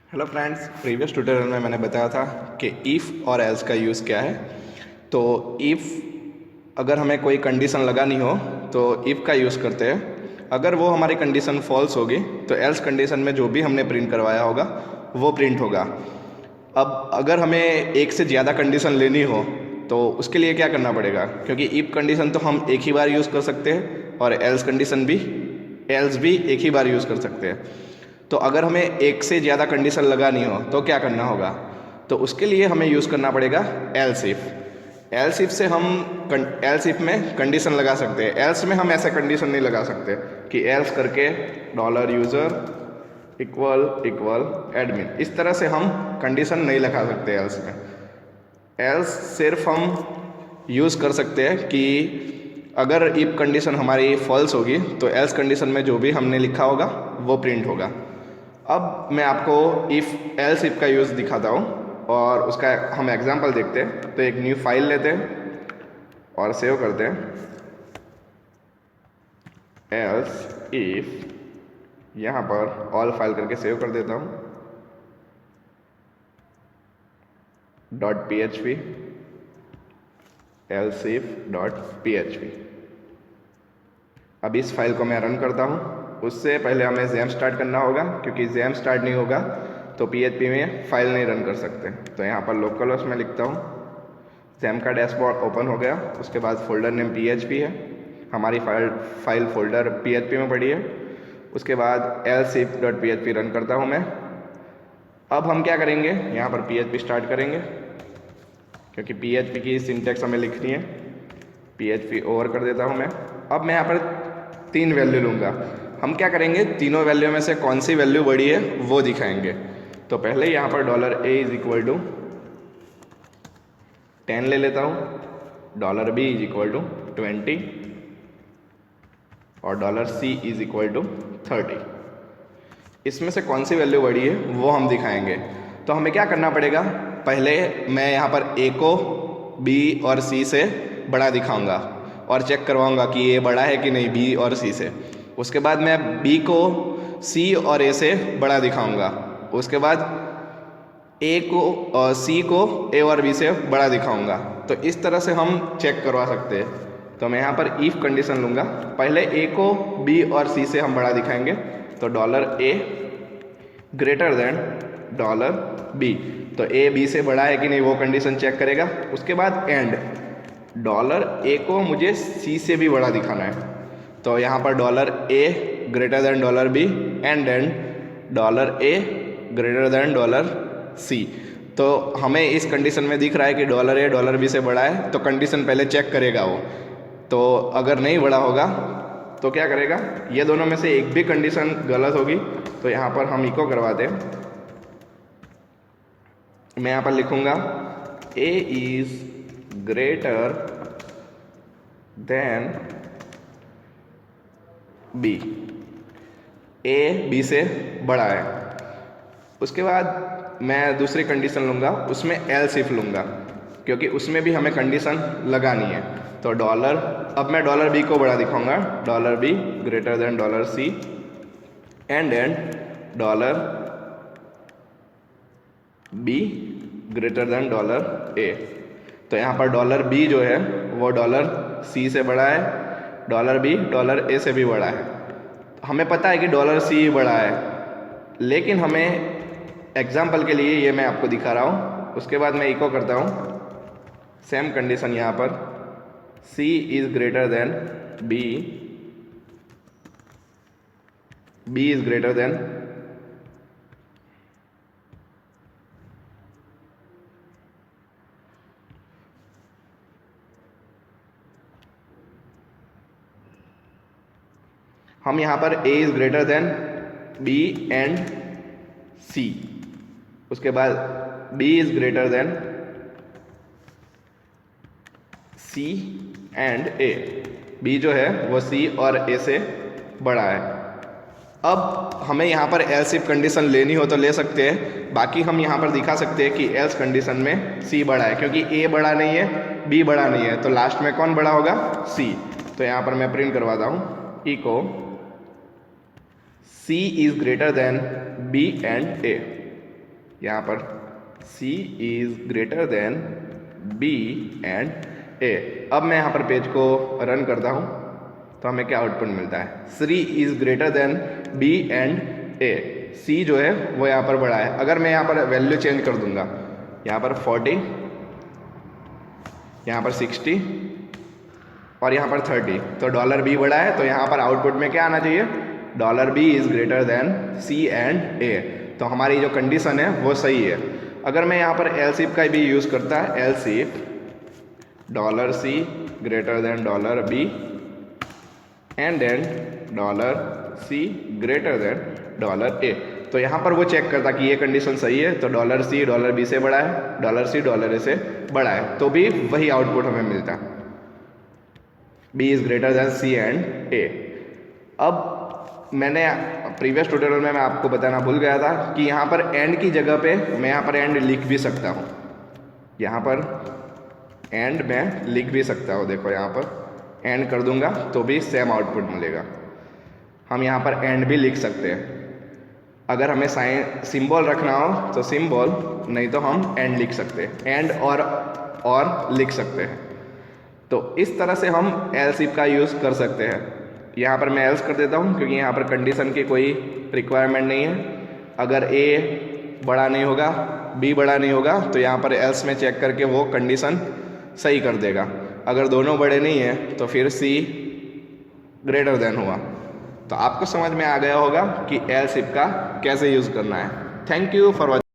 Hello friends, previous tutorial में मैंने बताया था कि इफ़ और एल्स का यूज़ क्या है। तो इफ़ अगर हमें कोई कंडीशन लगानी हो तो इफ़ का यूज़ करते हैं। अगर वो हमारी कंडीशन फॉल्स होगी तो एल्स कंडीशन में जो भी हमने प्रिंट करवाया होगा वो प्रिंट होगा। अब अगर हमें एक से ज़्यादा कंडीशन लेनी हो तो उसके लिए क्या करना पड़ेगा, क्योंकि इफ़ कंडीशन तो हम एक ही बार यूज़ कर सकते हैं और एल्स कंडीशन भी एक ही बार यूज़ कर सकते हैं। तो अगर हमें एक से ज़्यादा कंडीशन लगानी हो तो क्या करना होगा, तो उसके लिए हमें यूज़ करना पड़ेगा एल्स इफ। एल्स इफ से हम एल्स इफ में कंडीशन लगा सकते हैं। एल्स में हम ऐसे कंडीशन नहीं लगा सकते कि एल्स करके dollar user equal equal admin, इस तरह से हम कंडीशन नहीं लगा सकते एल्स में। एल्स सिर्फ हम यूज़ कर सकते हैं कि अगर इफ कंडीशन हमारी फॉल्स होगी तो एल्स कंडीशन में जो भी हमने लिखा होगा वो प्रिंट होगा। अब मैं आपको इफ़ एल्स इफ का यूज़ दिखाता हूँ और उसका हम एग्जांपल देखते हैं। तो एक न्यू फाइल लेते हैं और सेव करते हैं एल्स इफ, यहाँ पर ऑल फाइल करके सेव कर देता हूँ .php एल्स इफ .php। अब इस फाइल को मैं रन करता हूँ। उससे पहले हमें जैम स्टार्ट करना होगा, क्योंकि जैम स्टार्ट नहीं होगा तो PHP में फाइल नहीं रन कर सकते। तो यहाँ पर लोकल होस्ट में लिखता हूँ, जैम का डैशबोर्ड ओपन हो गया। उसके बाद फोल्डर नेम PHP है, हमारी फाइल फोल्डर PHP में पड़ी है। उसके बाद elsif.php रन करता हूँ मैं। अब हम क्या करेंगे, यहाँ पर PHP स्टार्ट करेंगे, क्योंकि PHP की सिंटैक्स हमें लिखनी है। PHP ओवर कर देता हूँ मैं। अब मैं यहाँ पर 3 वैल्यू लूँगा। हम क्या करेंगे, तीनों वैल्यू में से कौन सी वैल्यू बड़ी है वो दिखाएंगे। तो पहले यहाँ पर $a इज इक्वल टू 10 ले लेता हूँ, $b इज इक्वल टू 20 और $c इज इक्वल टू 30। इसमें से कौन सी वैल्यू बड़ी है वो हम दिखाएंगे। तो हमें क्या करना पड़ेगा, पहले मैं यहाँ पर a को b और c से बड़ा दिखाऊंगा और चेक करवाऊंगा कि a बड़ा है कि नहीं b और c से। उसके बाद मैं b को c और a से बड़ा दिखाऊंगा। उसके बाद a को और c को a और b से बड़ा दिखाऊंगा। तो इस तरह से हम चेक करवा सकते हैं। तो मैं यहाँ पर इफ कंडीशन लूँगा, पहले a को b और c से हम बड़ा दिखाएंगे। तो $a ग्रेटर देन $b, तो a b से बड़ा है कि नहीं वो कंडीशन चेक करेगा। उसके बाद एंड $a को मुझे c से भी बड़ा दिखाना है। तो यहाँ पर $a greater than $b and then $a greater than $c। तो हमें इस कंडीशन में दिख रहा है कि $a $b से बड़ा है, तो कंडीशन पहले चेक करेगा वो। तो अगर नहीं बड़ा होगा तो क्या करेगा, ये दोनों में से एक भी कंडीशन गलत होगी तो यहाँ पर हम इको करवाते हैं। मैं यहाँ पर लिखूँगा a is greater than b, a b से बड़ा है। उसके बाद मैं दूसरी कंडीशन लूँगा, उसमें एल्स इफ लूँगा, क्योंकि उसमें भी हमें कंडीशन लगानी है। तो अब मैं $b को बड़ा दिखाऊंगा, $b greater than $c and then $b greater than $a। तो यहाँ पर $b जो है वो $c से बड़ा है, $b $a से भी बड़ा है। हमें पता है कि $c बड़ा है, लेकिन हमें एग्जाम्पल के लिए ये मैं आपको दिखा रहा हूँ। उसके बाद मैं इको करता हूँ सेम कंडीशन यहाँ पर, c is greater than b is greater then हम यहाँ पर a is greater than b and c। उसके बाद b is greater than c and a, b जो है वो c और a से बड़ा है। अब हमें यहाँ पर एल्स इफ कंडीशन लेनी हो तो ले सकते हैं, बाकी हम यहाँ पर दिखा सकते हैं कि एल्स कंडीशन में c बड़ा है, क्योंकि a बड़ा नहीं है b बड़ा नहीं है, तो लास्ट में कौन बड़ा होगा, c। तो यहाँ पर मैं प्रिंट करवाता हूँ इको c is greater than b and a। यहाँ पर C is greater than B and A। अब मैं यहाँ पर पेज को रन करता हूँ तो हमें क्या आउटपुट मिलता है, C is greater than B and A। C जो है वो यहाँ पर बड़ा है। अगर मैं यहाँ पर वैल्यू चेंज कर दूंगा, यहाँ पर 40, यहाँ पर 60 और यहाँ पर 30, तो $B बड़ा है, तो यहाँ पर आउटपुट में क्या आना चाहिए, $B is greater than C and A। तो हमारी जो कंडीशन है वो सही है। अगर मैं यहाँ पर एल्स इफ का भी यूज़ करता है, else if $C greater than $B and then $C greater than $A, तो यहाँ पर वो चेक करता कि ये कंडीशन सही है, तो $C $B से बड़ा है, $C $A से बड़ा है, तो भी वही आउटपुट हमें मिलता है, B is greater than C and A। अब मैंने प्रीवियस ट्यूटोरियल में मैं आपको बताना भूल गया था कि यहाँ पर एंड की जगह पे मैं यहाँ पर एंड लिख भी सकता हूँ, यहाँ पर एंड मैं लिख भी सकता हूँ। देखो यहाँ पर एंड कर दूंगा तो भी सेम आउटपुट मिलेगा। हम यहाँ पर एंड भी लिख सकते हैं। अगर हमें साइन सिंबल रखना हो तो सिंबल, नहीं तो हम एंड लिख सकते हैं, एंड और लिख सकते हैं। तो इस तरह से हम एल्स इफ का यूज़ कर सकते हैं। यहाँ पर मैं एल्स कर देता हूँ क्योंकि यहाँ पर कंडीशन की कोई रिक्वायरमेंट नहीं है। अगर A बड़ा नहीं होगा, B बड़ा नहीं होगा, तो यहाँ पर एल्स में चेक करके वो कंडीशन सही कर देगा। अगर दोनों बड़े नहीं हैं तो फिर C ग्रेटर देन हुआ। तो आपको समझ में आ गया होगा कि एल्स इफ का कैसे यूज़ करना है। Thank you for watching.